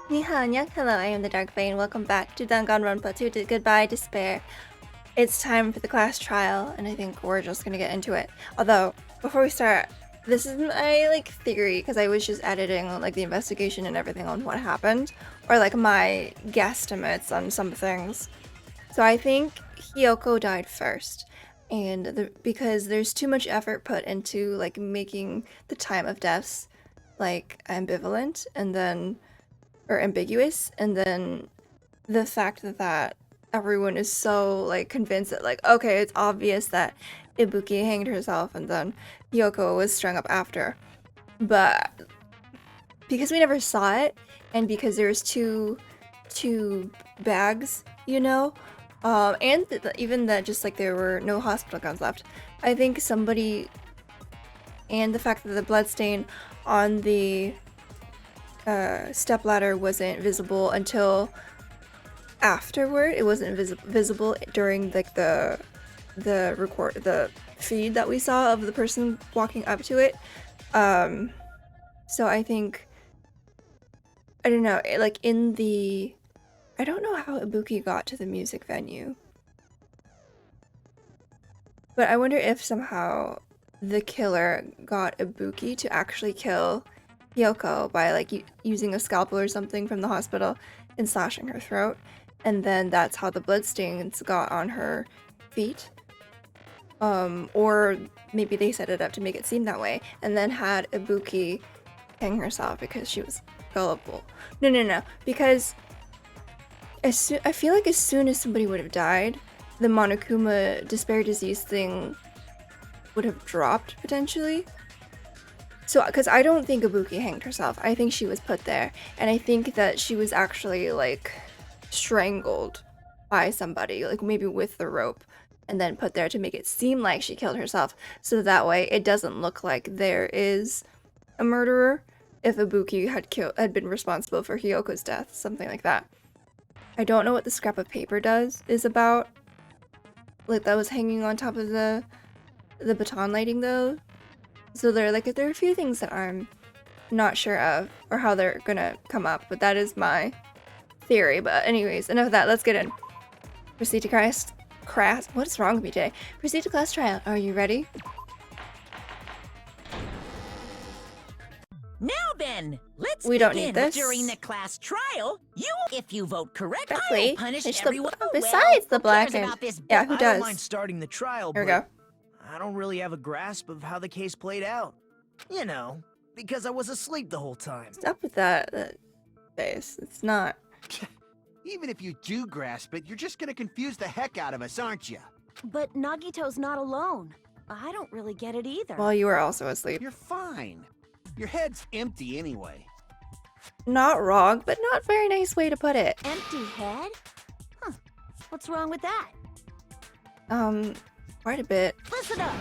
Nihon, hello, I am the Dark Bane. Welcome back to Danganronpa 2 to Goodbye Despair. It's time for the class trial, and I think we're just gonna get into it. Although, before we start, this is my, theory, because I was just editing, the investigation and everything on what happened, or, my guesstimates on some things. So I think Hyoko died first, and because there's too much effort put into, making the time of deaths, ambivalent, and then or ambiguous, and then the fact that everyone is so convinced that okay, it's obvious that Ibuki hanged herself and then Yoko was strung up after, but because we never saw it and because there's two bags, and even that just there were no hospital gowns left, I think somebody, and the fact that the bloodstain on the stepladder wasn't visible until afterward. It wasn't visible during the feed that we saw of the person walking up to it. So I think, I don't know, I don't know how Ibuki got to the music venue, but I wonder if somehow the killer got Ibuki to actually kill Yoko by using a scalpel or something from the hospital and slashing her throat, and then that's how the bloodstains got on her feet. Or maybe they set it up to make it seem that way, and then had Ibuki hang herself because she was gullible. No, because I feel like as soon as somebody would have died, the Monokuma despair disease thing would have dropped potentially. So, because I don't think Ibuki hanged herself. I think she was put there. And I think that she was actually, strangled by somebody, maybe with the rope, and then put there to make it seem like she killed herself. So that way it doesn't look like there is a murderer if Ibuki had been responsible for Hyoko's death, something like that. I don't know what the scrap of paper is about. That was hanging on top of the baton lighting, though. So there are a few things that I'm not sure of or how they're gonna come up, but that is my theory. But anyways, enough of that. Let's get in. Proceed to crass. What is wrong with me today? Proceed to class trial. Are you ready? Now then, let's We don't begin. need this. During the class trial, if you vote correctly, Exactly. I'll punish It's everyone. besides the who black cares and about this yeah, who I does? don't mind starting the trial, Here we but go. I don't really have a grasp of how the case played out. You know, because I was asleep the whole time. Stop with that face. It's not. Even if you do grasp it, you're just gonna confuse the heck out of us, aren't you? But Nagito's not alone. I don't really get it either. Well, you were also asleep. You're fine. Your head's empty anyway. Not wrong, but not very nice way to put it. Empty head? Huh. What's wrong with that? Quite a bit. Listen up!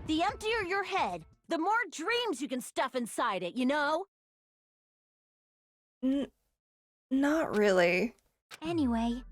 The emptier your head, the more dreams you can stuff inside it, you know? Not really. Anyway,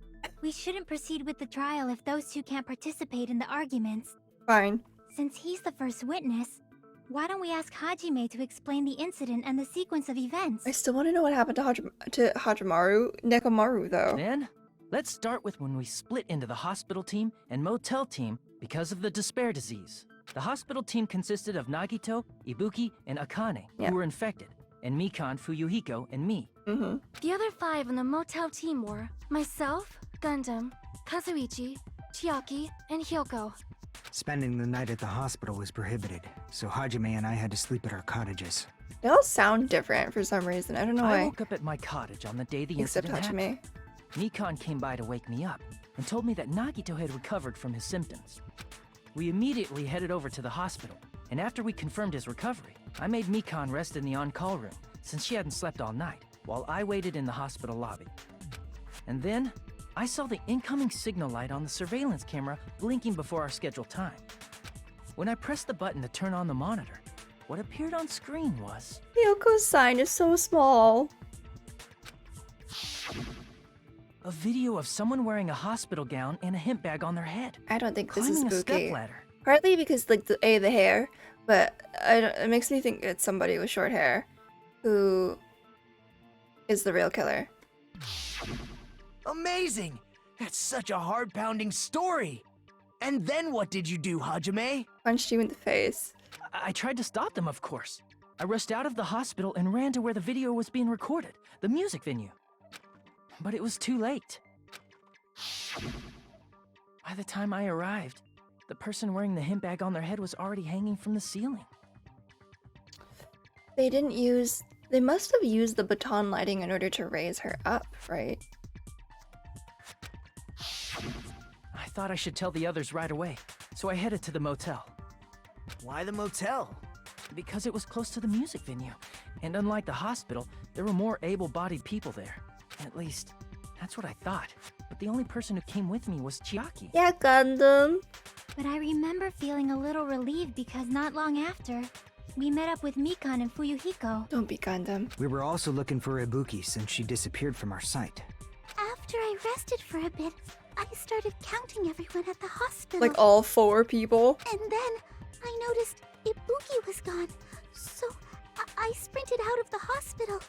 we shouldn't proceed with the trial if those two can't participate in the arguments. Fine. Since he's the first witness, why don't we ask Hajime to explain the incident and the sequence of events? I still want to know what happened to Hajimaru Nekomaru, though. Then, let's start with when we split into the hospital team and motel team because of the despair disease. The hospital team consisted of Nagito, Ibuki, and Akane, Yeah. Mm-hmm. who were infected, and Mikan, Fuyuhiko, and me. The other 5 in the motel team were myself, Gundam, Kazuichi, Chiaki, and Hyoko. Spending the night at the hospital was prohibited, so Hajime and I had to sleep at our cottages. They all sound different for some reason. I don't know I why. woke up at my cottage on the day the Except incident happened. Hajime. Mikan came by to wake me up and told me that Nagito had recovered from his symptoms. We immediately headed over to the hospital, and after we confirmed his recovery, I made Mikan rest in the on-call room since she hadn't slept all night, while I waited in the hospital lobby. And then, I saw the incoming signal light on the surveillance camera blinking before our scheduled time. When I pressed the button to turn on the monitor, what appeared on screen was Hyoko's sign is so small. a video of someone wearing a hospital gown and a hemp bag on their head, I don't think this is climbing a spooky. stepladder. Partly because the hair, but it makes me think it's somebody with short hair who is the real killer. Amazing! That's such a heart-pounding story! And then what did you do, Hajime? Punched you in the face. I tried to stop them, of course. I rushed out of the hospital and ran to where the video was being recorded, the music venue. But it was too late. By the time I arrived, the person wearing the hemp bag on their head was already hanging from the ceiling. They must have used the baton lighting in order to raise her up, right? I thought I should tell the others right away, so I headed to the motel. Why the motel? Because it was close to the music venue, and unlike the hospital, there were more able-bodied people there. At least, that's what I thought. But the only person who came with me was Chiaki. Yeah, Gundam. But I remember feeling a little relieved because not long after, we met up with Mikan and Fuyuhiko. Don't be Gundam. We were also looking for Ibuki since she disappeared from our sight. After I rested for a bit, I started counting everyone at the hospital. Like all 4 people. And then I noticed Ibuki was gone. So I sprinted out of the hospital.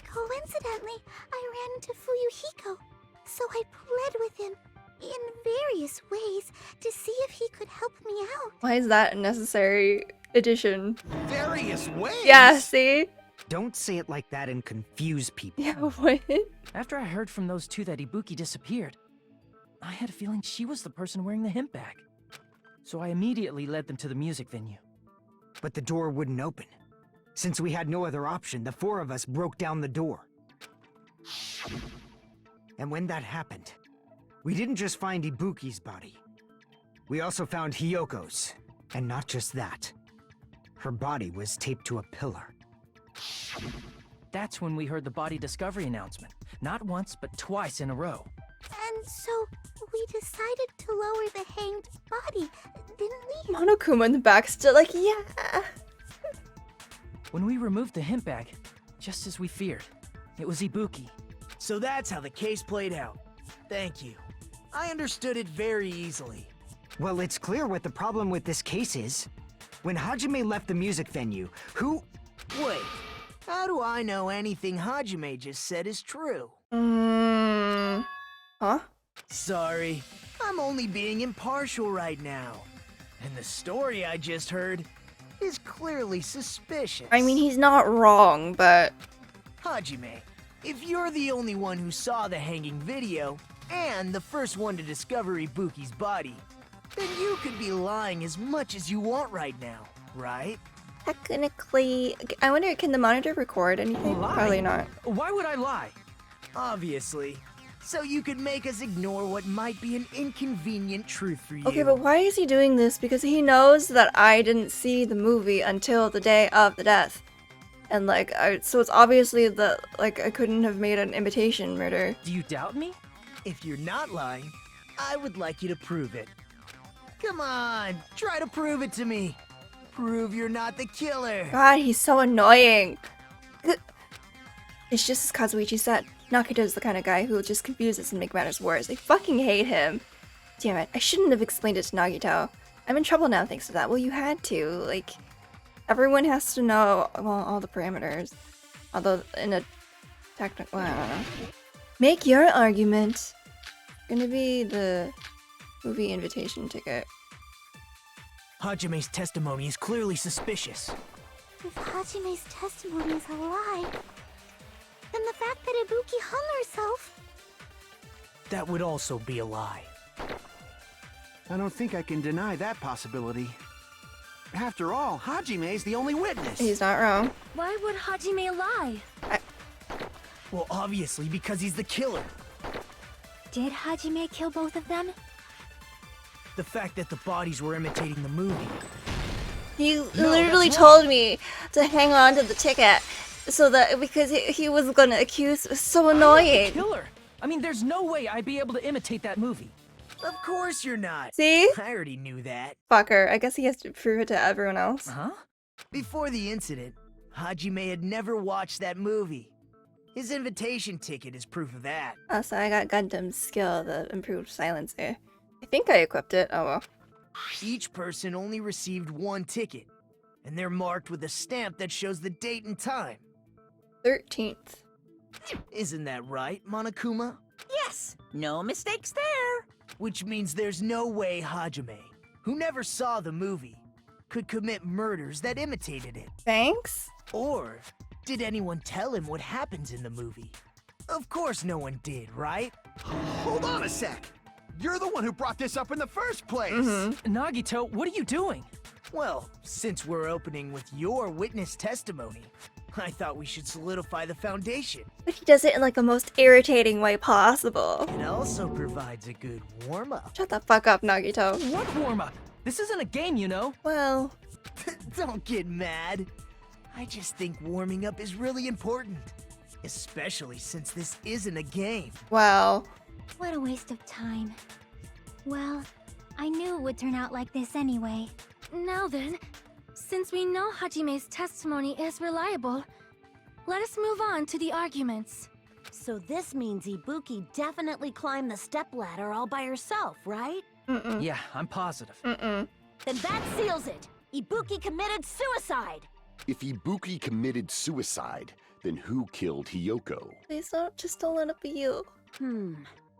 Coincidentally, I ran into Fuyuhiko. So I pled with him in various ways to see if he could help me out. Why is that a necessary addition? Various ways. Yeah, see? Don't say it like that and confuse people. Yeah, what? After I heard from those two that Ibuki disappeared, I had a feeling she was the person wearing the hemp bag. So I immediately led them to the music venue. But the door wouldn't open. Since we had no other option, the 4 of us broke down the door. And when that happened, we didn't just find Ibuki's body. We also found Hyoko's. And not just that. Her body was taped to a pillar. That's when we heard the body discovery announcement. Not once, but twice in a row. And so we decided to lower the hanged body, didn't we? Monokuma in the back still like, yeah. When we removed the hemp bag, just as we feared, it was Ibuki. So that's how the case played out. Thank you. I understood it very easily. Well, it's clear what the problem with this case is. When Hajime left the music venue, who... Wait, how do I know anything Hajime just said is true? Huh? Sorry, I'm only being impartial right now. And the story I just heard is clearly suspicious. I mean, he's not wrong, but... Hajime, if you're the only one who saw the hanging video, and the first one to discover Ibuki's body, then you could be lying as much as you want right now, right? Technically... I wonder, can the monitor record anything? Lie? Probably not. Why would I lie? Obviously. So you could make us ignore what might be an inconvenient truth for you. Okay, but why is he doing this? Because he knows that I didn't see the movie until the day of the death. And, like, so it's obviously that, like, I couldn't have made an imitation murder. Do you doubt me? If you're not lying, I would like you to prove it. Come on, try to prove it to me. Prove you're not the killer. God, he's so annoying. It's just as Kazuichi said. Nakito's the kind of guy who will just confuse us and make matters worse. I fucking hate him. Damn it, I shouldn't have explained it to Nagito. I'm in trouble now thanks to that. Well, you had to. Like, everyone has to know, well, all the parameters. Although, in a technical... Well, I don't know. Make your argument. Gonna be the movie invitation ticket. Hajime's testimony is clearly suspicious. If Hajime's testimony is a lie, then the fact that Ibuki hung herself... That would also be a lie. I don't think I can deny that possibility. After all, Hajime's the only witness. He's not wrong. Why would Hajime lie? Well, obviously, because he's the killer. Did Hajime kill both of them? The fact that the bodies were imitating the movie. He No, literally that's wrong. told me to hang on to the ticket so that because he was gonna accuse. So I'm not the annoying. killer. I mean, there's no way I'd be able to imitate that movie. Of course you're not. See? I already knew that. Fucker. I guess he has to prove it to everyone else. Huh? Before the incident, Hajime had never watched that movie. His invitation ticket is proof of that. Also, I got Gundam's skill, the improved silencer. I think I equipped it. Oh well. Each person only received one ticket, and they're marked with a stamp that shows the date and time. 13th. Isn't that right, Monokuma? Yes, no mistakes there. Which means there's no way Hajime, who never saw the movie, could commit murders that imitated it. Thanks? Or did anyone tell him what happens in the movie? Of course no one did, right? Hold on a sec. You're the one who brought this up in the first place. Nagito, what are you doing? Well, since we're opening with your witness testimony, I thought we should solidify the foundation. But he does it in like the most irritating way possible. It also provides a good warm-up. Shut the fuck up, Nagito. What warm-up? This isn't a game, you know. Well, Don't get mad. I just think warming up is really important. Especially since this isn't a game. well. What a waste of time. Well, I knew it would turn out like this anyway. Now then, since we know Hajime's testimony is reliable, let us move on to the arguments. So this means Ibuki definitely climbed the stepladder all by herself, right? Mm-mm. Yeah, I'm positive. Mm-mm. Then that seals it! Ibuki committed suicide! If Ibuki committed suicide, then who killed Hiyoko? Please don't let it be you.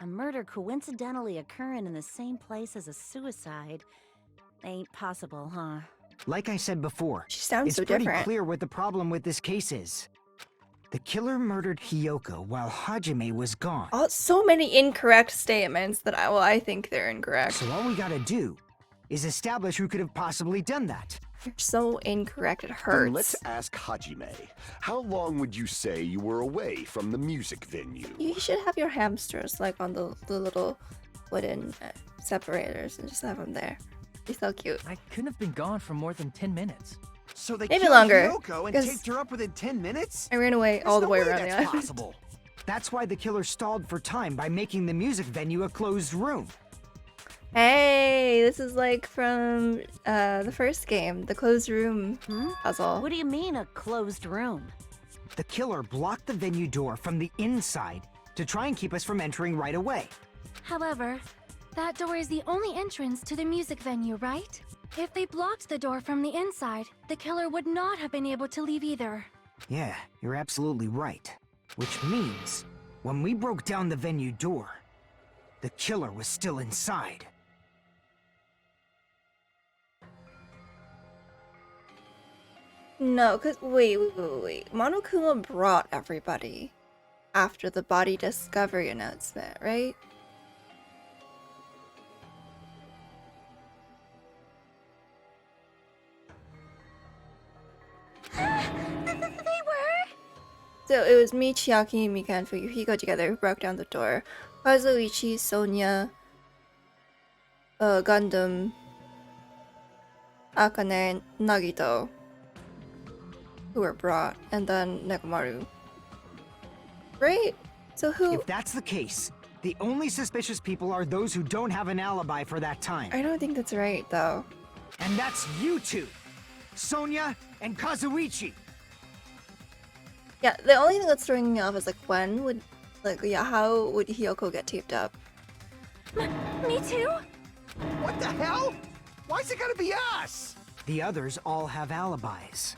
A murder coincidentally occurring in the same place as a suicide ain't possible, huh? Like I said before, She sounds it's so pretty different. clear what the problem with this case is. The killer murdered Hiyoko while Hajime was gone. Oh, so many incorrect statements that I think they're incorrect. So all we gotta do is establish who could have possibly done that. You're so incorrect, it Then hurts. let's ask Hajime. How long would you say you were away from the music venue? You should have your hamsters like on the little wooden separators and just have them there. Be so cute. I couldn't have been gone for more than 10 minutes. So they Maybe killed longer, Hiyoko and 'cause- taped her up within 10 minutes? I ran away all the way around the that's island. possible. That's why the killer stalled for time by making the music venue a closed room. Hey, this is like from the first game, the closed room puzzle. What do you mean, a closed room? The killer blocked the venue door from the inside to try and keep us from entering right away. However, that door is the only entrance to the music venue, right? If they blocked the door from the inside, the killer would not have been able to leave either. Yeah, you're absolutely right. Which means, when we broke down the venue door, the killer was still inside. No, cause wait. Monokuma brought everybody after the body discovery announcement, right? They were? So it was me, Chiaki, Mika, and Fuyuhiko together who broke down the door. Kazuichi, Sonia, Gundam, Akane, Nagito, who were brought, and then Nekomaru. Right? So who? If that's the case, the only suspicious people are those who don't have an alibi for that time. I don't think that's right, though. And that's you two! Sonia and Kazuichi! Yeah, the only thing that's throwing me off is like when would, how would Hiyoko get taped up? Me too? What the hell? Why's it gotta be us? The others all have alibis.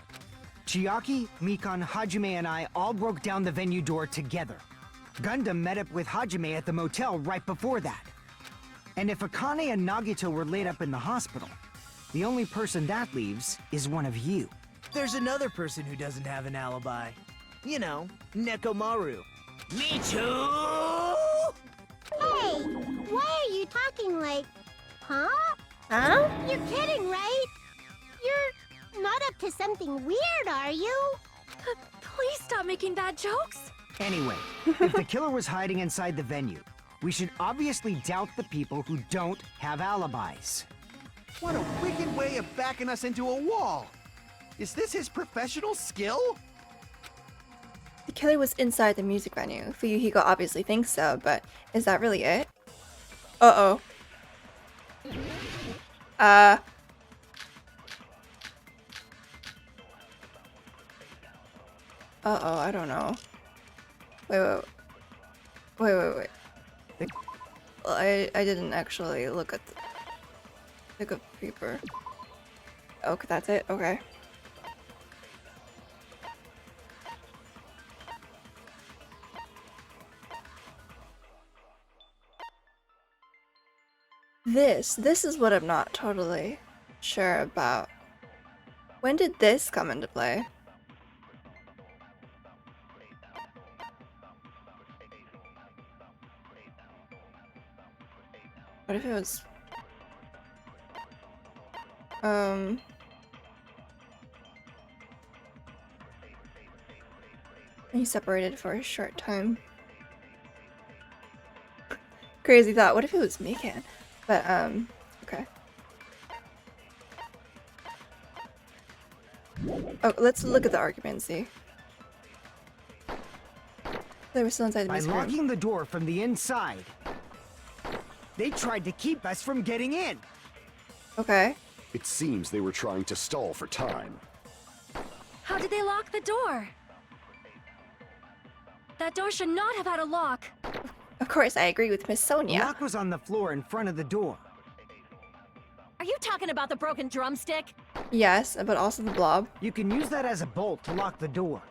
Chiaki, Mikan, Hajime, and I all broke down the venue door together. Gundam met up with Hajime at the motel right before that. And if Akane and Nagito were laid up in the hospital, the only person that leaves is one of you. There's another person who doesn't have an alibi. You know, Nekomaru. Me too! Hey, why are you talking like... Huh? Huh? You're kidding, right? You're not up to something weird, are you? Please stop making bad jokes. Anyway, if the killer was hiding inside the venue, we should obviously doubt the people who don't have alibis. What a wicked way of backing us into a wall. Is this his professional skill? The killer was inside the music venue. Fuyuhiko obviously thinks so, but is that really it? Uh-oh. Uh-oh, I don't know. Wait. Well, I didn't actually look at the paper. Okay, that's it? Okay. This is what I'm not totally sure about. When did this come into play? What if it was... He separated for a short time. Crazy thought. What if it was Mikan? But, okay. Oh, let's look at the argument and see. They were still inside the By music room. locking the door from the inside, they tried to keep us from getting in. Okay. It seems they were trying to stall for time. How did they lock the door? That door should not have had a lock. Of course, I agree with Miss The Sonia. lock was on the floor in front of the door. Are you talking about the broken drumstick? Yes, but also the blob. You can use that as a bolt to lock the door.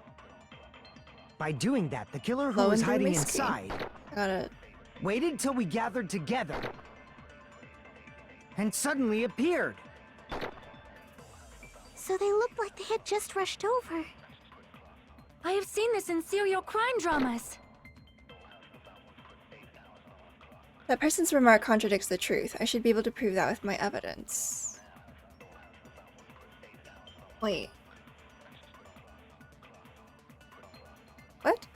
By doing that, the killer who Low was and hiding risky. inside I gotta... waited till we gathered together and suddenly appeared. So they looked like they had just rushed over. I have seen this in serial crime dramas. That person's remark contradicts the truth. I should be able to prove that with my evidence. Wait. What?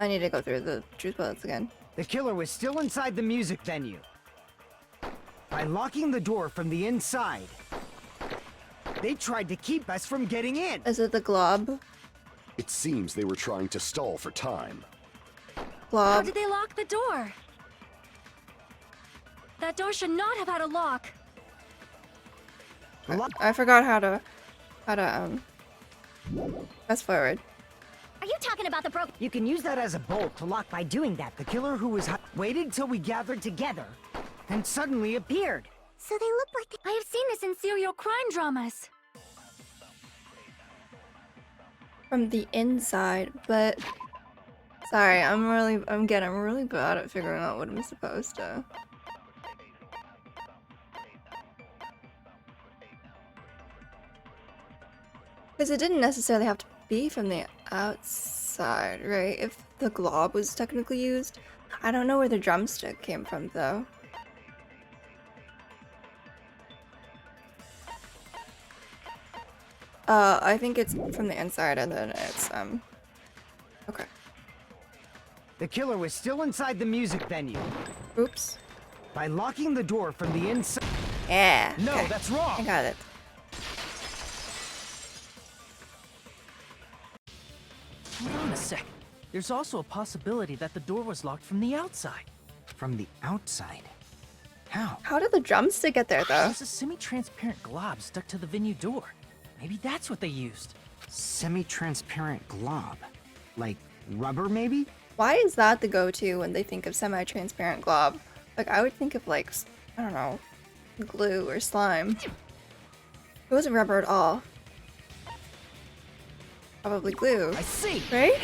I need to go through the truth bullets again. The killer was still inside the music venue. By locking the door from the inside, they tried to keep us from getting in. Is it the glob? It seems they were trying to stall for time. How Glob? did they lock the door? That door should not have had a lock. I forgot how to fast forward. Are you talking about the broken... You can use that as a bolt to lock. By doing that, the killer who was waited till we gathered together and suddenly appeared. So they looked like I have seen this in serial crime dramas. From the inside, but sorry, I'm really bad at figuring out what I'm supposed to. Because it didn't necessarily have to be from the outside, right? If the glob was technically used. I don't know where the drumstick came from, though. I think it's from the inside and then it's, okay. The killer was still inside the music venue. Oops. By locking the door from the inside. Yeah. No, okay. that's I wrong. got it. Hold on a sec. There's also a possibility that the door was locked from the outside. From the outside? How? How did the drumstick get there, though? There's a semi-transparent glob stuck to the venue door. Maybe that's what they used. Semi-transparent glob. Like rubber, maybe? Why is that the go-to when they think of semi-transparent glob? Like, I would think of, like, I don't know, glue or slime. It wasn't rubber at all. Probably glue, I see! right?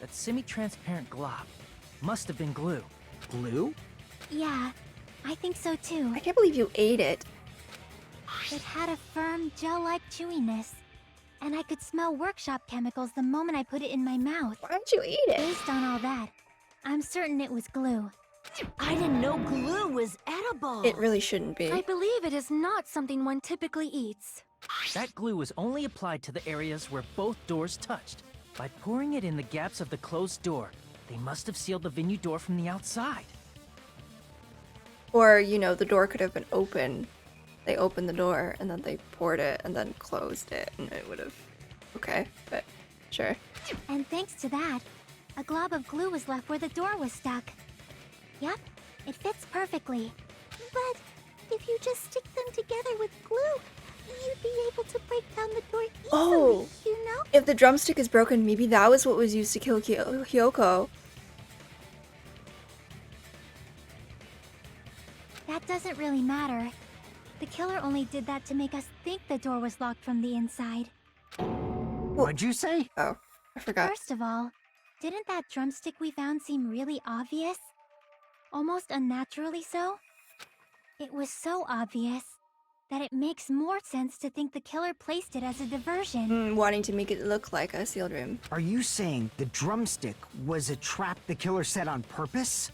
That semi-transparent glob must have been glue. Glue? Yeah, I think so too. I can't believe you ate it. It had a firm, gel-like chewiness. And I could smell workshop chemicals the moment I put it in my mouth. Why didn't you eat it? Based on all that, I'm certain it was glue. I didn't know glue was edible. It really shouldn't be. I believe it is not something one typically eats. That glue was only applied to the areas where both doors touched. By pouring it in the gaps of the closed door, they must have sealed the venue door from the outside. Or, you know, the door could have been open. They opened the door and then they poured it and then closed it and it would have... Okay, but sure. And thanks to that, a glob of glue was left where the door was stuck. Yep, it fits perfectly. But if you just stick them together with glue, you'd be able to break down the door easily, Oh. you know? If the drumstick is broken, maybe that was what was used to kill Hyoko. That doesn't really matter. The killer only did that to make us think the door was locked from the inside. What'd you say? Oh, I forgot. First of all, didn't that drumstick we found seem really obvious? Almost unnaturally so? It was so obvious that it makes more sense to think the killer placed it as a diversion. Wanting to make it look like a sealed room. Are you saying the drumstick was a trap the killer set on purpose?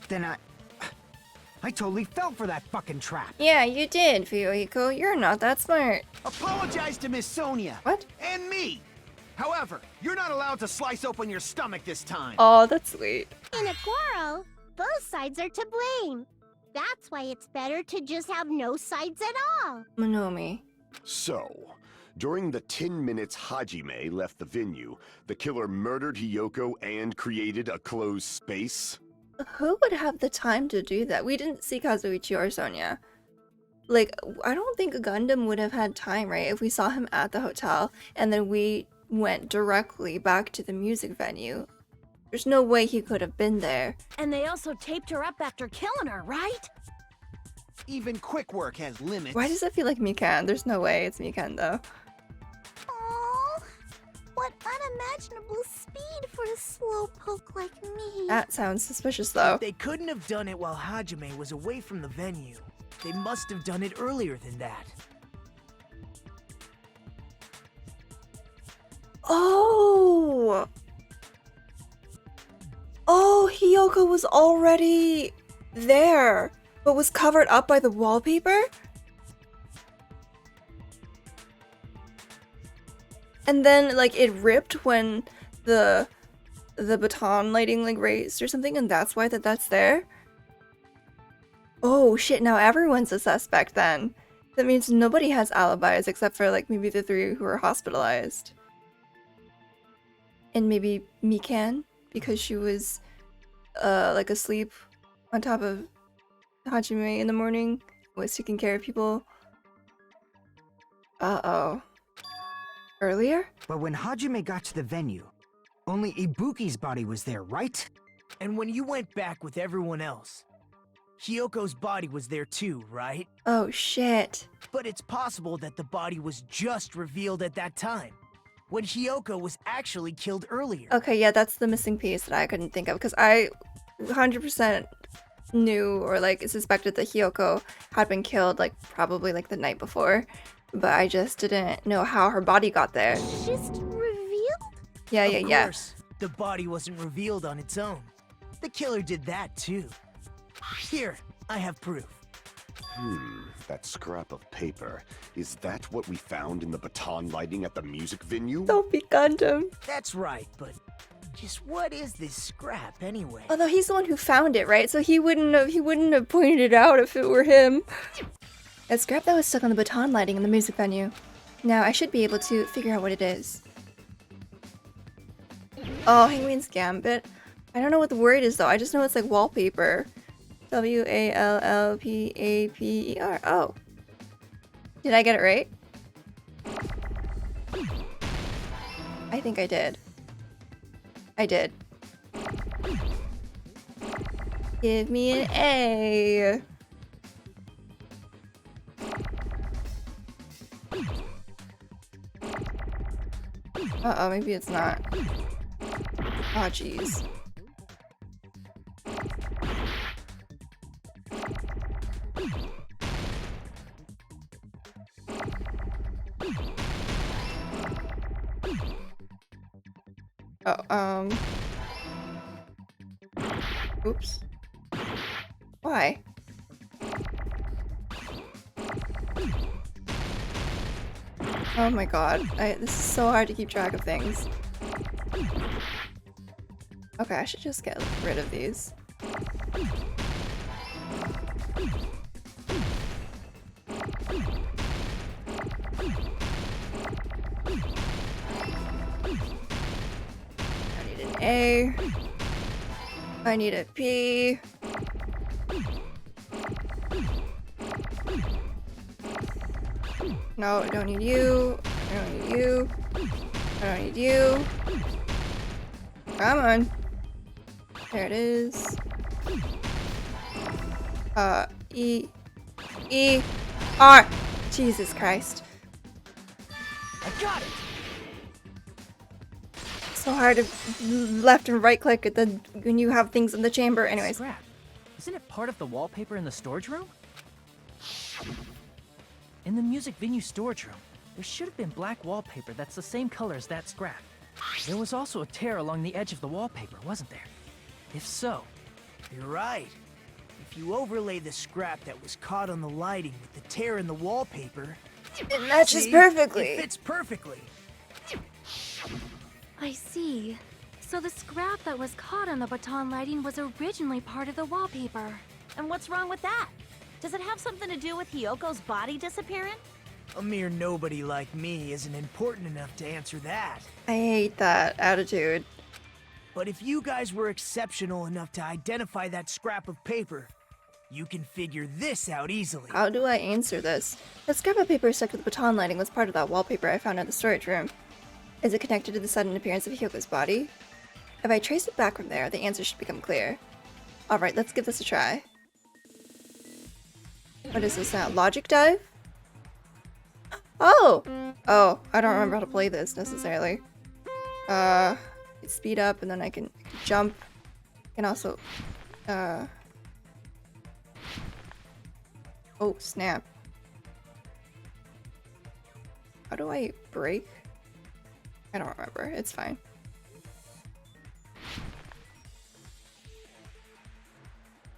Then I totally fell for that fucking trap. Yeah, you did, Fuyuhiko. You're not that smart. Apologize to Miss Sonia. What? And me. However, you're not allowed to slice open your stomach this time. Oh, that's sweet. In a quarrel, both sides are to blame. That's why it's better to just have no sides at all. Monomi. So, during the 10 minutes Hajime left the venue, the killer murdered Hiyoko and created a closed space? Who would have the time to do that? We didn't see Kazuichi or Sonia. Like, I don't think Gundam would have had time, right? If we saw him at the hotel and then we went directly back to the music venue. There's no way he could have been there. And they also taped her up after killing her, right? Even quick work has limits. Why does it feel like Mikan? There's no way it's Mikan though. Oh, what unimaginable speed for a slowpoke like me. That sounds suspicious though. They couldn't have done it while Hajime was away from the venue. They must have done it earlier than that. Oh! Oh, Hiyoko was already there, but was covered up by the wallpaper? And then, like, it ripped when the baton lighting, like, raised or something, and that's why that's there? Oh, shit, now everyone's a suspect then. That means nobody has alibis except for, like, maybe the 3 who were hospitalized. And maybe Mikan, because she was, like, asleep on top of Hajime in the morning, was taking care of people. Uh-oh. Earlier? But when Hajime got to the venue, only Ibuki's body was there, right? And when you went back with everyone else, Hyoko's body was there too, right? Oh, shit. But it's possible that the body was just revealed at that time, when Hyoko was actually killed earlier. Okay, yeah, that's the missing piece that I couldn't think of, because I 100% knew or, like, suspected that Hyoko had been killed, like, probably, like, the night before. But I just didn't know how her body got there. Just revealed? Yeah, Of yeah. course, the body wasn't revealed on its own. The killer did that too. Here, I have proof. That scrap of paper. Is that what we found in the baton lighting at the music venue? Don't be Gundam. That's right, but just what is this scrap anyway? Although he's the one who found it, right? So he wouldn't have pointed it out if it were him. A scrap that was stuck on the baton lighting in the music venue. Now I should be able to figure out what it is. Oh, Hangman's Gambit. I don't know what the word is though. I just know it's like wallpaper. Wallpaper. Oh. Did I get it right? I think I did. I did. Give me an A. Uh-oh, maybe it's not. Oh, jeez. Oh, oops. Why? Oh my god, this is so hard to keep track of things. Okay, I should just get rid of these. I need an A. I need a P. No, I don't need you. I don't need you. I don't need you. Come on. There it is. E. R. Jesus Christ. I got it! So hard to left and right click when you have things in the chamber. Anyways. Scrap. Isn't it part of the wallpaper in the storage room? In the music venue storage room, there should have been black wallpaper that's the same color as that scrap. There was also a tear along the edge of the wallpaper, wasn't there? If so... You're right. If you overlay the scrap that was caught on the lighting with the tear in the wallpaper... It matches see? perfectly. It fits perfectly. I see. So the scrap that was caught on the baton lighting was originally part of the wallpaper. And what's wrong with that? Does it have something to do with Hyoko's body disappearing? A mere nobody like me isn't important enough to answer that. I hate that attitude. But if you guys were exceptional enough to identify that scrap of paper, you can figure this out easily. How do I answer this? The scrap of paper stuck to the baton lighting was part of that wallpaper I found in the storage room. Is it connected to the sudden appearance of Hyoko's body? If I trace it back from there, the answer should become clear. Alright, let's give this a try. What is this now? Logic dive? Oh! Oh, I don't remember how to play this necessarily. Speed up and then I can jump. I can also, oh, snap. How do I break? I don't remember. It's fine.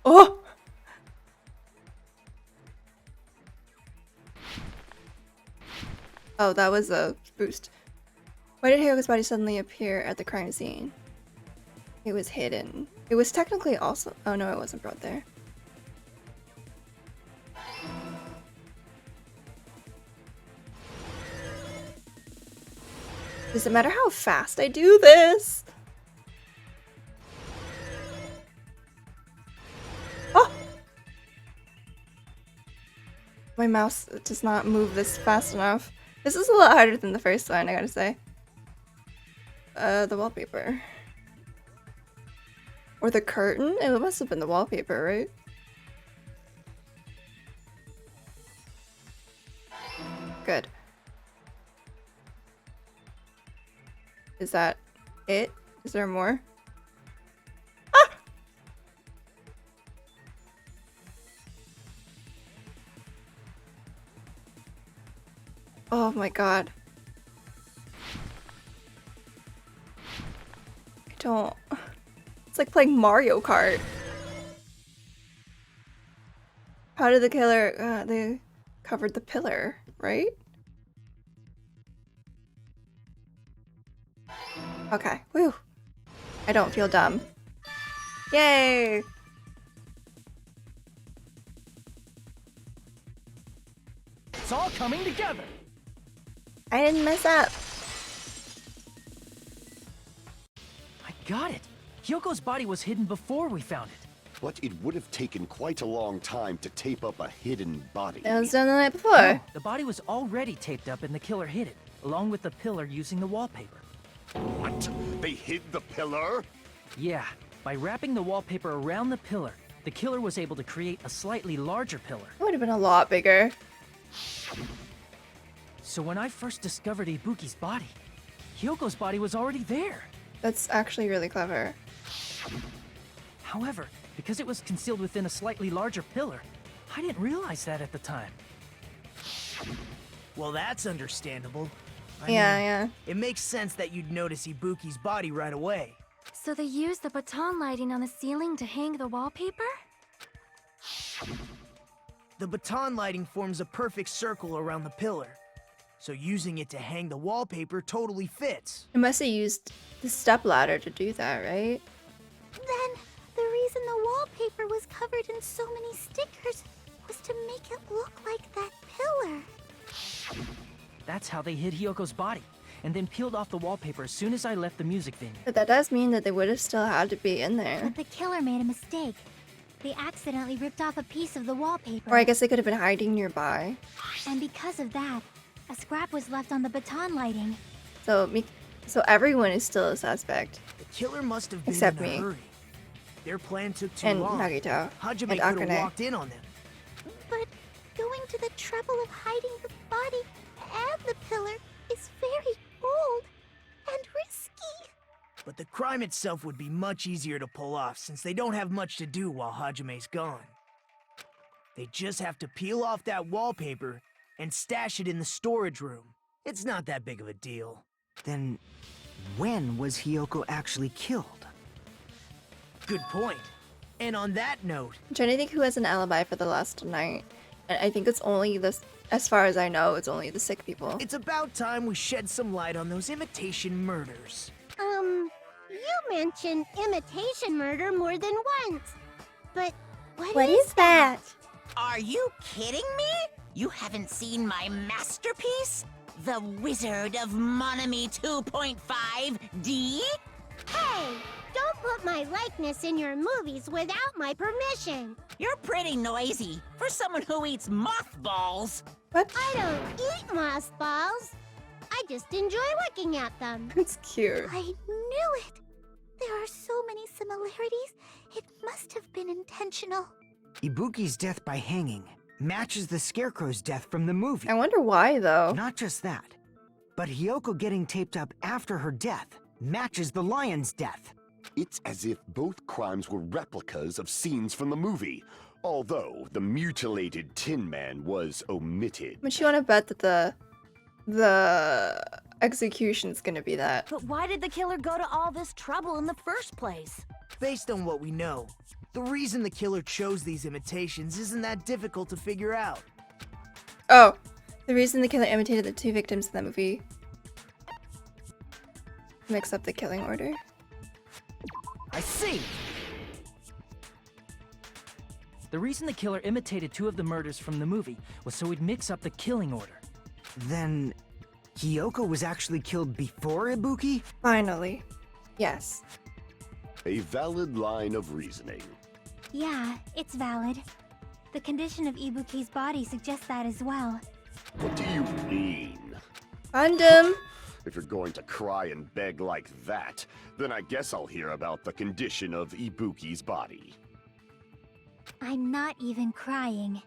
Oh! Oh, that was a boost. Why did Hyoko's body suddenly appear at the crime scene? It was hidden. It was technically also- oh no, it wasn't brought there. Does it matter how fast I do this? Oh! My mouse does not move this fast enough. This is a lot harder than the first one, I gotta say. The wallpaper. Or the curtain? It must have been the wallpaper, right? Good. Is that it? Is there more? Ah! Oh my god. I don't... It's like playing Mario Kart. How did the killer... they covered the pillar, right? Okay, whew. I don't feel dumb. Yay! It's all coming together! I didn't mess up. I got it! Hyoko's body was hidden before we found it. But it would have taken quite a long time to tape up a hidden body. It was done the night before. No, the body was already taped up and the killer hid it, along with the pillar using the wallpaper. What? They hid the pillar? Yeah, by wrapping the wallpaper around the pillar, the killer was able to create a slightly larger pillar. It would have been a lot bigger. So when I first discovered Ibuki's body, Hyoko's body was already there. That's actually really clever. However, because it was concealed within a slightly larger pillar, I didn't realize that at the time. Well, that's understandable. I Yeah. mean, it makes sense that you'd notice Ibuki's body right away. So they used the baton lighting on the ceiling to hang the wallpaper? The baton lighting forms a perfect circle around the pillar, so using it to hang the wallpaper totally fits. It must have used the stepladder to do that, right? Then, the reason the wallpaper was covered in so many stickers was to make it look like that pillar. That's how they hid Hyoko's body, and then peeled off the wallpaper as soon as I left the music venue. But that does mean that they would have still had to be in there. But the killer made a mistake. They accidentally ripped off a piece of the wallpaper. Or I guess they could have been hiding nearby. And because of that, a scrap was left on the baton lighting. So everyone is still a suspect. The killer must have been Except in a me. hurry. Their plan took too And long. Nagito. Hajime And could have Akane. walked in on them. But going to the trouble of hiding the body and the pillar is very bold and risky. But the crime itself would be much easier to pull off since they don't have much to do while Hajime's gone. They just have to peel off that wallpaper and stash it in the storage room. It's not that big of a deal. Then, when was Hiyoko actually killed? Good point. And on that note, I'm trying to think who has an alibi for the last night. And I think it's only this, as far as I know, it's only the sick people. it's about time we shed some light on those imitation murders. You mentioned imitation murder more than once. But What is that? Are you kidding me? You haven't seen my masterpiece? The Wizard of Monami 2.5D? Hey, don't put my likeness in your movies without my permission. You're pretty noisy for someone who eats mothballs. What? I don't eat mothballs. I just enjoy looking at them. It's cute. I knew it. There are so many similarities. It must have been intentional. Ibuki's death by hanging matches the Scarecrow's death from the movie. I wonder why, though. Not just that, but Hiyoko getting taped up after her death matches the lion's death. It's as if both crimes were replicas of scenes from the movie, although the mutilated Tin Man was omitted. But you want to bet that the execution's gonna be that. But why did the killer go to all this trouble in the first place? Based on what we know, the reason the killer chose these imitations isn't that difficult to figure out. Oh, the reason the killer imitated the two victims in that movie. Mix up the killing order. I see! The reason the killer imitated two of the murders from the movie was so he'd mix up the killing order. Then, Hiyoko was actually killed before Ibuki? Finally. Yes. A valid line of reasoning. Yeah, it's valid. The condition of Ibuki's body suggests that as well. What do you mean? Gundam! If you're going to cry and beg like that, then I guess I'll hear about the condition of Ibuki's body. I'm not even crying.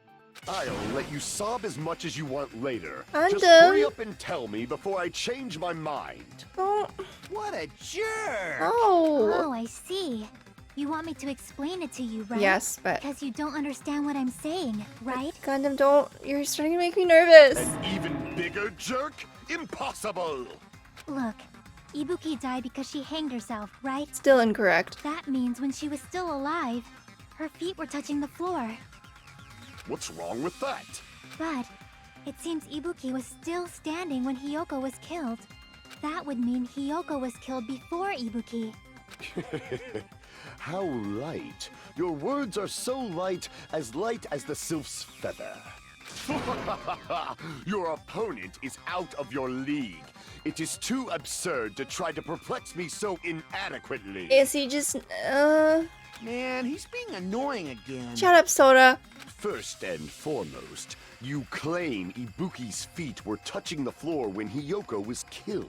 I'll let you sob as much as you want later. Gundam! Just hurry up and tell me before I change my mind. Don't. What a jerk! Oh! Oh, I see. You want me to explain it to you, right? Yes, but. Because you don't understand what I'm saying, right? Gundam, don't. You're starting to make me nervous. An even bigger jerk? Impossible! Look, Ibuki died because she hanged herself, right? Still incorrect. That means when she was still alive, her feet were touching the floor. What's wrong with that? But it seems Ibuki was still standing when Hiyoko was killed. That would mean Hiyoko was killed before Ibuki. How light. Your words are so light as the sylph's feather. Your opponent is out of your league. It is too absurd to try to perplex me so inadequately. Is he just. Man, he's being annoying again. Shut up, Soda. First and foremost, you claim Ibuki's feet were touching the floor when Hiyoko was killed.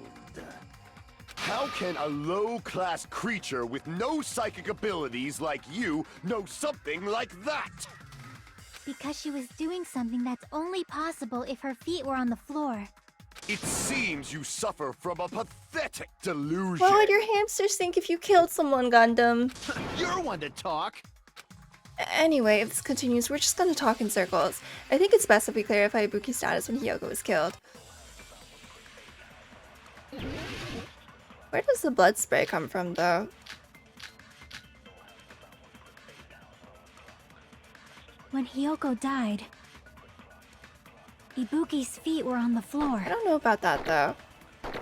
How can a low-class creature with no psychic abilities like you know something like that? Because she was doing something that's only possible if her feet were on the floor. It seems you suffer from a pathetic delusion. What would your hamsters think if you killed someone, Gundam? You're one to talk. Anyway, if this continues, we're just gonna talk in circles. I think it's best if we clarify Ibuki's status when Hiyoko was killed. Where does the blood spray come from, though? When Hiyoko died, Ibuki's feet were on the floor. I don't know about that, though.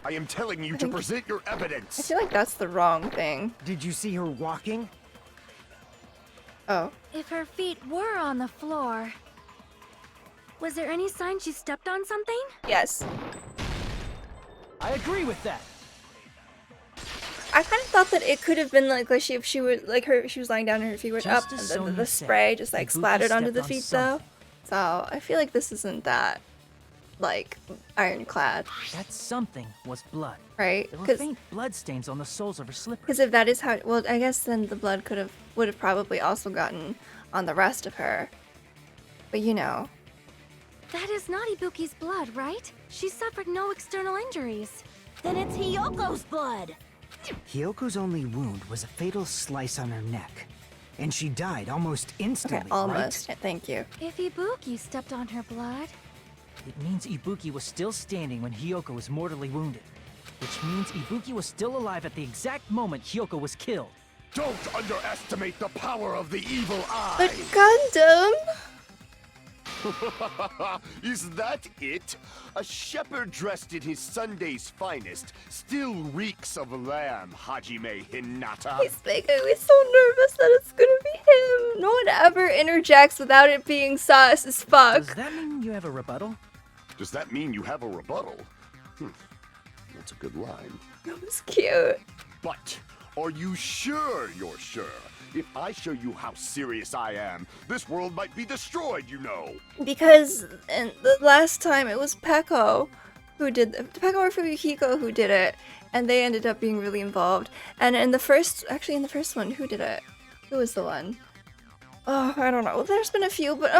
I am telling you I to think- present your I evidence. feel like that's the wrong thing. Did you see her walking? Oh. If her feet were on the floor, was there any sign she stepped on something? Yes. I agree with that. I kind of thought that it could have been like if she would she was lying down and her feet were Just up, and as then Sonia the said, spray just like Ibuki splattered onto stepped the on feet something. though. So I feel like this isn't that like ironclad, That something was blood. right? There were Because faint blood stains on the soles of her slippers. if that is how, well, I guess then the blood would have probably also gotten on the rest of her. But you know, That is not Ibuki's blood, right? She suffered no external injuries. Then it's Hiyoko's blood. Hiyoko's only wound was a fatal slice on her neck. and she died almost instantly, Okay, almost. Thank you. If Ibuki stepped on her blood, It means Ibuki was still standing when Hyoko was mortally wounded. Which means Ibuki was still alive at the exact moment Hyoko was killed. Don't underestimate the power of the evil But eye! Gundam! Is that it? A shepherd dressed in his Sunday's finest still reeks of lamb, Hajime Hinata. He's making me so nervous that it's gonna be him. No one ever interjects without it being sus as fuck. Does that mean you have a rebuttal? Does that mean you have a rebuttal? That's a good line. That was cute. But are you sure you're sure? If I show you how serious I am, this world might be destroyed, you know. Because and the last time it was Peko who did Peko or Fuyuhiko who did it, and they ended up being really involved. And in the first one, who did it? Who was the one? Oh, I don't know. There's been a few, but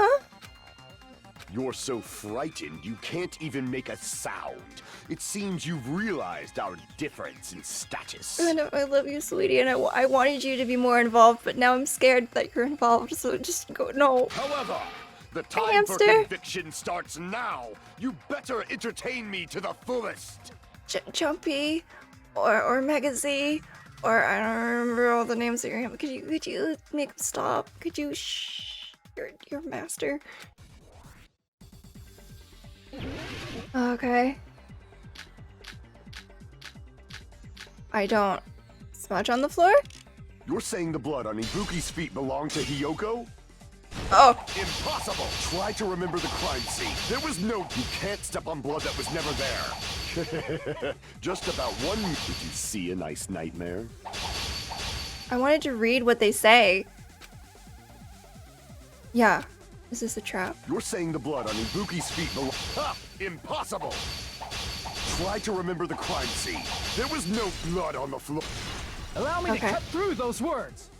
You're so frightened you can't even make a sound. It seems you've realized our difference in status. I know, I love you, sweetie, and I wanted you to be more involved, but now I'm scared that you're involved, so just go, no. However, the time for hamster. conviction starts now. You better entertain me to the fullest. Jumpy, or Mega Z, or I don't remember all the names of your name. Could you make him stop? Could you shh your master? Okay. I don't smudge on the floor? You're saying the blood on Ibuki's feet belonged to Hyoko? Oh. Impossible! Try to remember the crime scene. There was no... You can't step on blood that was never there. Just about one... Did you see a nice nightmare? I wanted to read what they say. Yeah. Is this a trap? You're saying the blood on Ibuki's feet belonged... Ha! Impossible! Try to remember the crime scene. There was no blood on the floor. Allow me to cut through those words.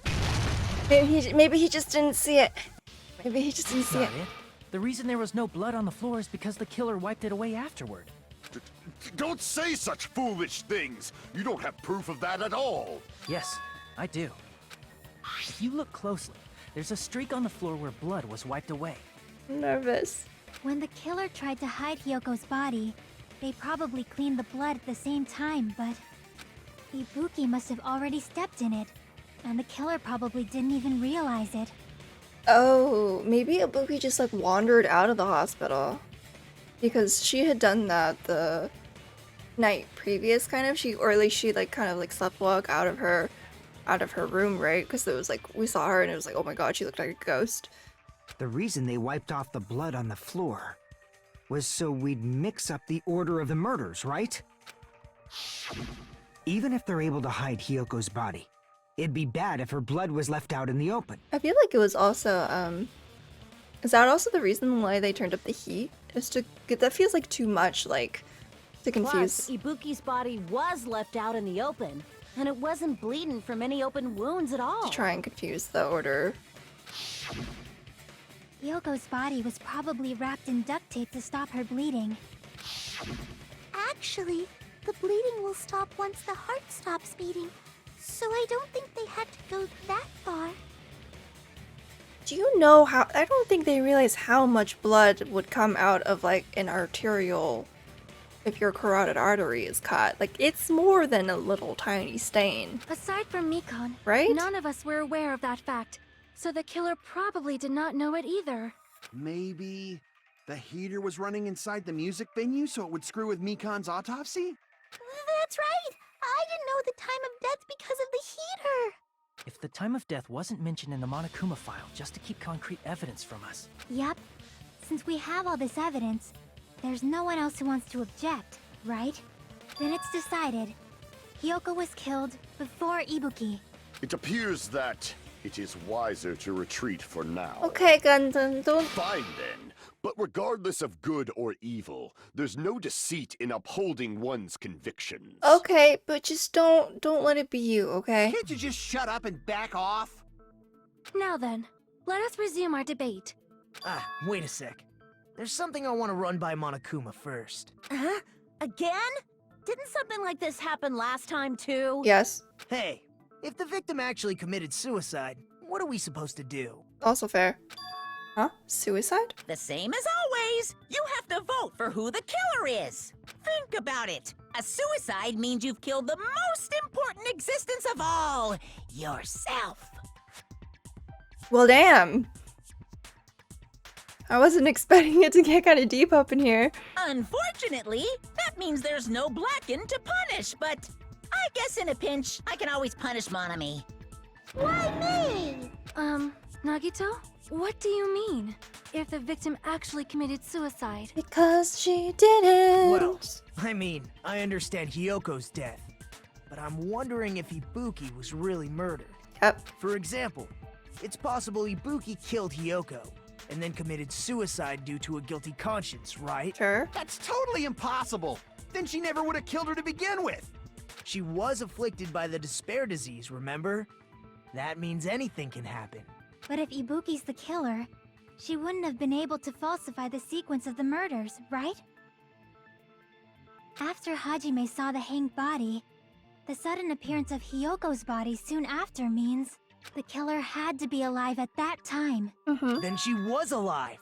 Maybe he just didn't see it. Maybe he just didn't see it. Not it. The reason there was no blood on the floor is because the killer wiped it away afterward. Don't say such foolish things. You don't have proof of that at all. Yes, I do. If you look closely, there's a streak on the floor where blood was wiped away. I'm nervous. When the killer tried to hide Hyoko's body, they probably cleaned the blood at the same time, but Ibuki must have already stepped in it, and the killer probably didn't even realize it. Oh, maybe Ibuki just like wandered out of the hospital. Because she had done that the night previous, kind of. She like kind of like sleptwalk out of her room, right? Because it was like we saw her and it was like, oh my god, she looked like a ghost. The reason they wiped off the blood on the floor was so we'd mix up the order of the murders, right? Even if they're able to hide Hyoko's body, it'd be bad if her blood was left out in the open. I feel like it was also is that also the reason why they turned up the heat? Is to get that feels like too much, like to confuse. Plus, Ibuki's body was left out in the open, and it wasn't bleeding from any open wounds at all. To try and confuse the order. Hyoko's body was probably wrapped in duct tape to stop her bleeding. Actually, the bleeding will stop once the heart stops beating, so I don't think they had to go that far. Do you know how? I don't think they realize how much blood would come out of like an arterial if your carotid artery is cut. Like, it's more than a little tiny stain. aside from Mikon, Right? none of us were aware of that fact, so the killer probably did not know it either. Maybe the heater was running inside the music venue so it would screw with Mikan's autopsy? That's right! I didn't know the time of death because of the heater! If the time of death wasn't mentioned in the Monokuma file just to keep concrete evidence from us. Yep. Since we have all this evidence, there's no one else who wants to object, right? Then it's decided. Hyoko was killed before Ibuki. It appears that it is wiser to retreat for now. Okay, Gundam, don't. Fine then. But regardless of good or evil, there's no deceit in upholding one's convictions. Okay, but just don't let it be you, okay? Can't you just shut up and back off? Now then, let us resume our debate. Wait a sec. There's something I want to run by Monokuma first. Huh? Again? Didn't something like this happen last time too? Yes. Hey, if the victim actually committed suicide, what are we supposed to do? Also fair. Huh? Suicide? The same as always. You have to vote for who the killer is. Think about it. A suicide means you've killed the most important existence of all, yourself. Well, damn. I wasn't expecting it to get kind of deep up in here. Unfortunately, that means there's no Blacken to punish, but I guess in a pinch, I can always punish Monami. Why me? Nagito? What do you mean? If the victim actually committed suicide? Because she didn't. What else? I mean, I understand Hyoko's death, but I'm wondering if Ibuki was really murdered. Yep. For example, it's possible Ibuki killed Hyoko and then committed suicide due to a guilty conscience, right? Sure. That's totally impossible. Then she never would have killed her to begin with. She was afflicted by the despair disease, remember? That means anything can happen. But if Ibuki's the killer, she wouldn't have been able to falsify the sequence of the murders, right? After Hajime saw the hanged body, the sudden appearance of Hyoko's body soon after means the killer had to be alive at that time. Mm-hmm. Then she was alive.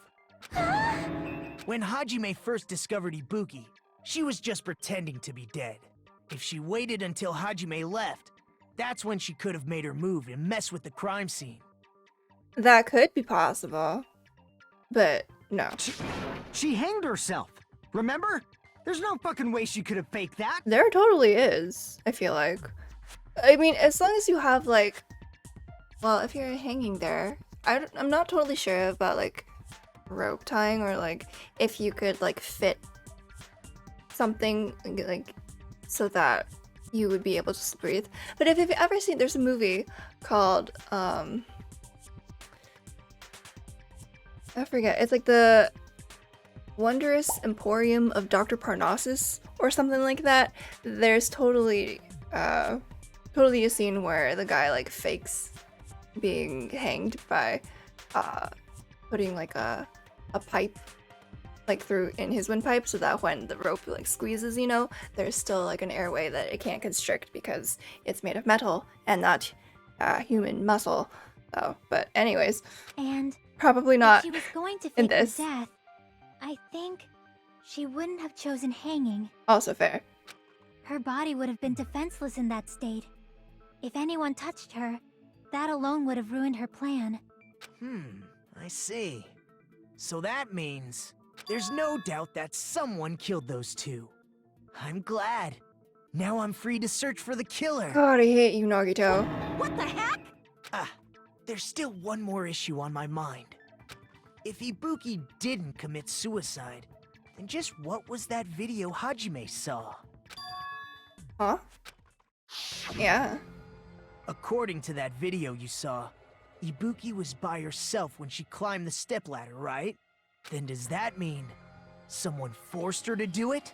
When Hajime first discovered Ibuki, she was just pretending to be dead. If she waited until Hajime left, that's when she could have made her move and mess with the crime scene. That could be possible. But no. She hanged herself. Remember? There's no fucking way she could have faked that. There totally is, I feel like. I mean, as long as you have, like... Well, if you're hanging there... I'm not totally sure about, like, rope tying or, like, if you could, like, fit something, like, so that you would be able to just breathe. But if you've ever seen... There's a movie called, I forget. It's like the Wondrous Emporium of Dr. Parnassus or something like that. There's totally a scene where the guy like fakes being hanged by putting like a pipe like through in his windpipe so that when the rope like squeezes, you know, there's still like an airway that it can't constrict because it's made of metal and not human muscle. So, but anyways. And probably if not she was going to in fake her this. death, I think she wouldn't have chosen hanging. Also fair. Her body would have been defenseless in that state. If anyone touched her, that alone would have ruined her plan. I see. So that means there's no doubt that someone killed those two. I'm glad. Now I'm free to search for the killer. God, I hate you, Nagito. What the heck? There's still one more issue on my mind. If Ibuki didn't commit suicide, then just what was that video Hajime saw? Huh? Yeah. According to that video you saw, Ibuki was by herself when she climbed the stepladder, right? Then does that mean someone forced her to do it?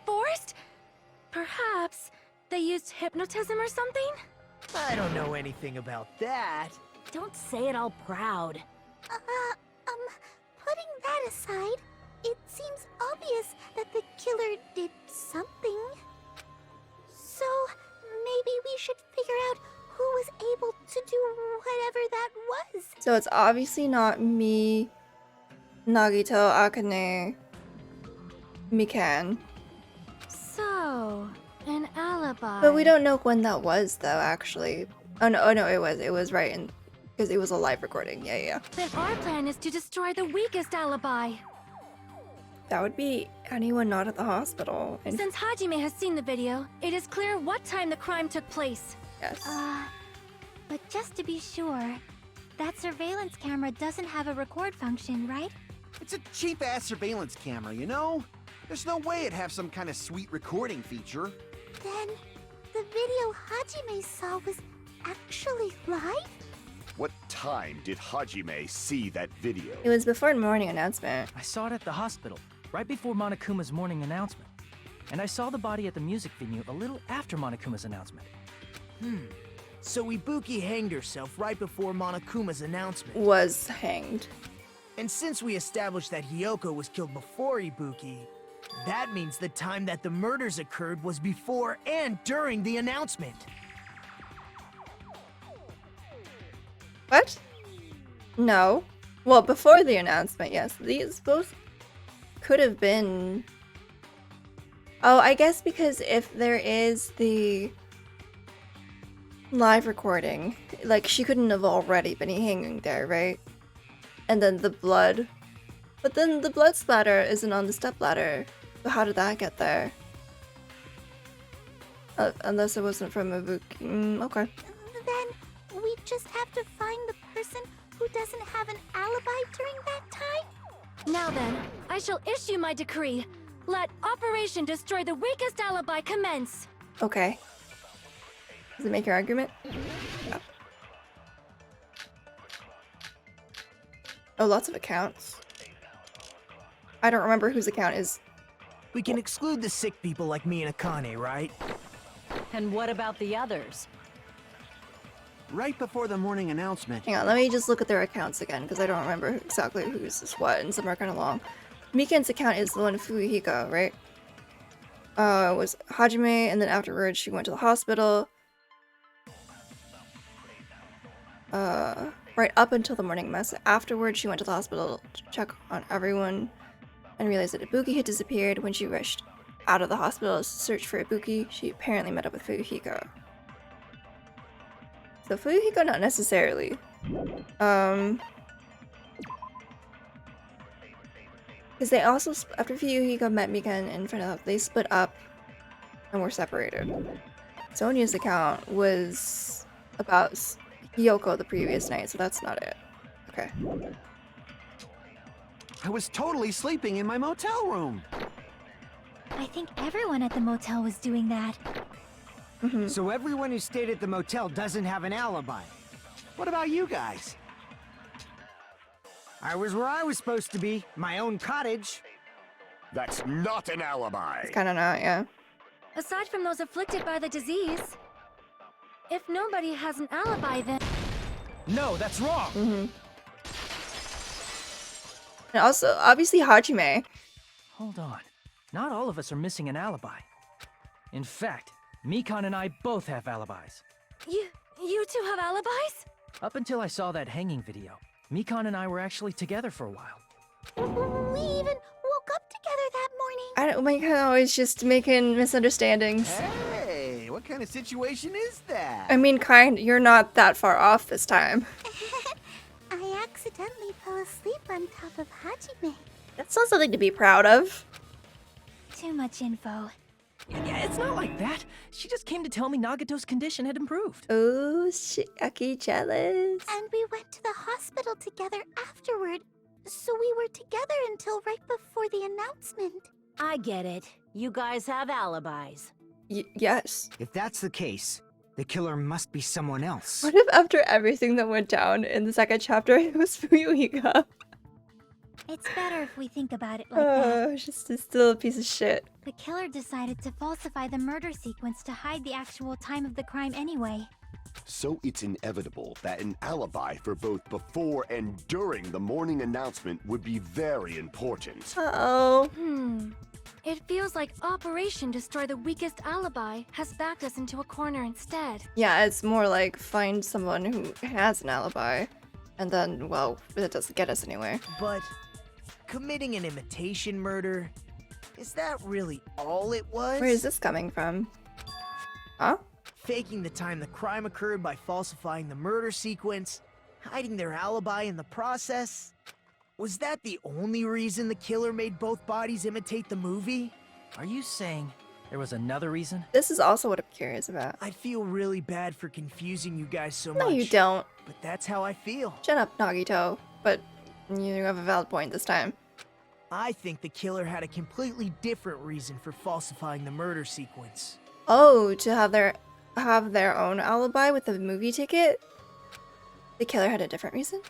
Forced? Perhaps they used hypnotism or something? I don't know anything about that. Don't say it all proud. Putting that aside, it seems obvious that the killer did something. So, maybe we should figure out who was able to do whatever that was. So it's obviously not me, Nagito, Akane, Mikan. So, an alibi. But we don't know when that was, though, actually. Oh no, it was right in... Because it was a live recording, yeah. Then our plan is to destroy the weakest alibi. That would be anyone not at the hospital. And Since Hajime has seen the video, it is clear what time the crime took place. yes. But just to be sure, that surveillance camera doesn't have a record function, right? It's a cheap-ass surveillance camera, you know? There's no way it'd have some kind of sweet recording feature. Then, the video Hajime saw was actually live? What time did Hajime see that video? It was before the morning announcement. I saw it at the hospital, right before Monokuma's morning announcement. And I saw the body at the music venue a little after Monokuma's announcement. So Ibuki hanged herself right before Monokuma's announcement. Was hanged. And since we established that Hyoko was killed before Ibuki, that means the time that the murders occurred was before and during the announcement. What? No. Well, before the announcement, yes. These both could have been... Oh, I guess because if there is the live recording, like, she couldn't have already been hanging there, right? And then the blood. But then the blood splatter isn't on the stepladder. So how did that get there? Unless it wasn't from Ibuki. Okay. Then we just have to find the person who doesn't have an alibi during that time? Now then, I shall issue my decree. Let Operation Destroy the Weakest Alibi commence. Okay. Does it make your argument? No. Oh, lots of accounts. I don't remember whose account is. We can exclude the sick people like me and Akane, right? And what about the others? Right before the morning announcement. Hang on, let me just look at their accounts again, because I don't remember exactly whose is what, and some are kind of long. Mikan's account is the one of Fuyuhiko, right? It was Hajime, and then afterwards she went to the hospital. Right up until the morning mess. Afterwards, she went to the hospital to check on everyone and realized that Ibuki had disappeared. When she rushed out of the hospital to search for Ibuki, she apparently met up with Fuyuhiko. So Fuyuhiko, not necessarily. Because they also, after Fuyuhiko met Mikan in front of, they split up and were separated. Sonia's account was about Hiyoko the previous night, so that's not it. Okay. I was totally sleeping in my motel room. I think everyone at the motel was doing that. So everyone who stayed at the motel doesn't have an alibi. What about you guys? I was where I was supposed to be, my own cottage. That's not an alibi. It's kind of not, yeah. Aside from those afflicted by the disease, if nobody has an alibi, then... No, that's wrong! And also, obviously Hajime. Hold on. Not all of us are missing an alibi. In fact, Mikan and I both have alibis. You two have alibis? Up until I saw that hanging video, Mikan and I were actually together for a while. We even woke up together that morning. I don't like how it's just making misunderstandings. Hey, what kind of situation is that? I mean, you're not that far off this time. I accidentally fell asleep on top of Hajime. That's not something to be proud of. Too much info. Yeah, it's not like that. She just came to tell me Nagato's condition had improved. Oh, Shiaki jealous. And we went to the hospital together afterward. So we were together until right before the announcement. I get it. You guys have alibis. Yes. If that's the case, the killer must be someone else. What if after everything that went down in the second chapter, it was Fuyuhiko? It's better if we think about it like that. She's still a piece of shit. The killer decided to falsify the murder sequence to hide the actual time of the crime anyway. So it's inevitable that an alibi for both before and during the morning announcement would be very important. Uh-oh. It feels like Operation Destroy the Weakest Alibi has backed us into a corner instead. Yeah, it's more like find someone who has an alibi. And then, well, that doesn't get us anywhere. But committing an imitation murder, is that really all it was? Where is this coming from? Huh? Faking the time the crime occurred by falsifying the murder sequence, hiding their alibi in the process. Was that the only reason the killer made both bodies imitate the movie? Are you saying there was another reason? This is also what I'm curious about. I feel really bad for confusing you guys so No, much. you don't. But that's how I feel. Shut up, Nagito. But you have a valid point this time. I think the killer had a completely different reason for falsifying the murder sequence. Oh, to have their own alibi with the movie ticket? The killer had a different reason?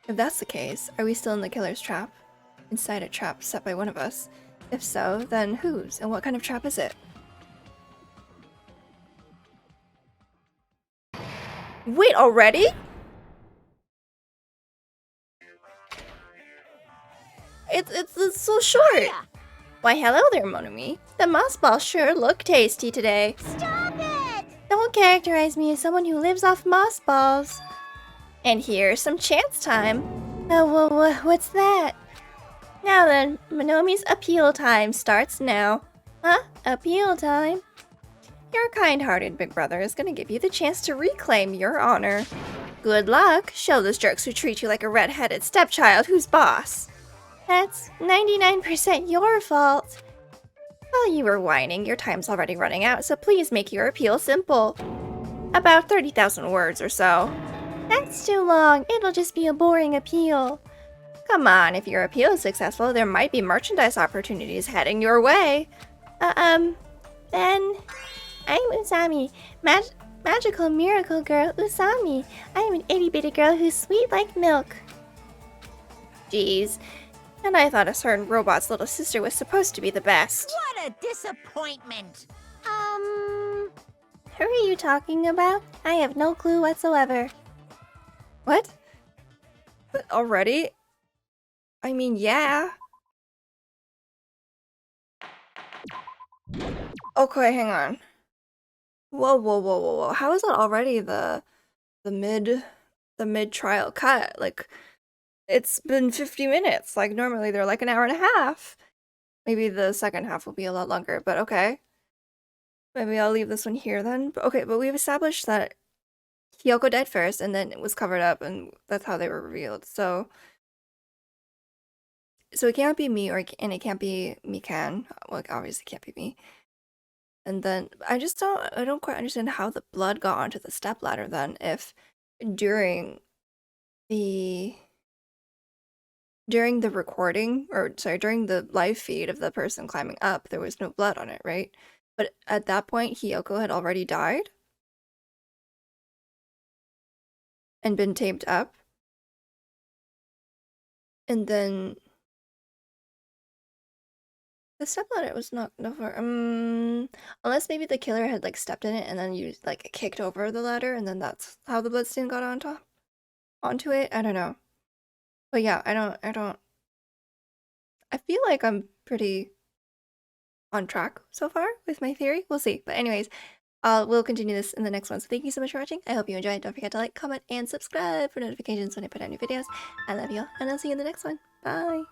If that's the case, are we still in the killer's trap? Inside a trap set by one of us? If so, then whose, and what kind of trap is it? Wait, already? It's so short. Why, hello there, Monami. The moss balls sure look tasty today. Stop it! Don't characterize me as someone who lives off moss balls. And here's some chance time. Oh, what's that? Now then, Monomi's appeal time starts now. Huh? Appeal time? Your kind-hearted big brother is gonna give you the chance to reclaim your honor. Good luck. Show those jerks who treat you like a red-headed stepchild who's boss. That's 99% your fault. While you were whining, your time's already running out, so please make your appeal simple. About 30,000 words or so. That's too long. It'll just be a boring appeal. Come on, if your appeal is successful, there might be merchandise opportunities heading your way. Then... I'm Usami, magical miracle girl Usami. I'm an itty-bitty girl who's sweet like milk. Jeez. And I thought a certain robot's little sister was supposed to be the best. What a disappointment! Who are you talking about? I have no clue whatsoever. What? But already? I mean, yeah. Okay, hang on. Whoa. How is that already the mid trial cut? Like, it's been 50 minutes. Like, normally they're like an hour and a half. Maybe the second half will be a lot longer, but okay. Maybe I'll leave this one here then. Okay, but we've established that Kyoko died first, and then it was covered up, and that's how they were revealed. So it can't be me, and it can't be Mikan. Well, obviously it can't be me. And then I don't quite understand how the blood got onto the stepladder then, if during the recording, or sorry, during the live feed of the person climbing up, there was no blood on it, right? But at that point, Hiyoko had already died and been taped up. And then the stepladder was not over. Unless maybe the killer had like stepped in it and then you like kicked over the ladder, and then that's how the bloodstain got onto it. I don't know. But yeah, I feel like I'm pretty on track so far with my theory. We'll see. But anyways, we'll continue this in the next one. So thank you so much for watching. I hope you enjoyed. Don't forget to like, comment, and subscribe for notifications when I put out new videos. I love you all, and I'll see you in the next one. Bye!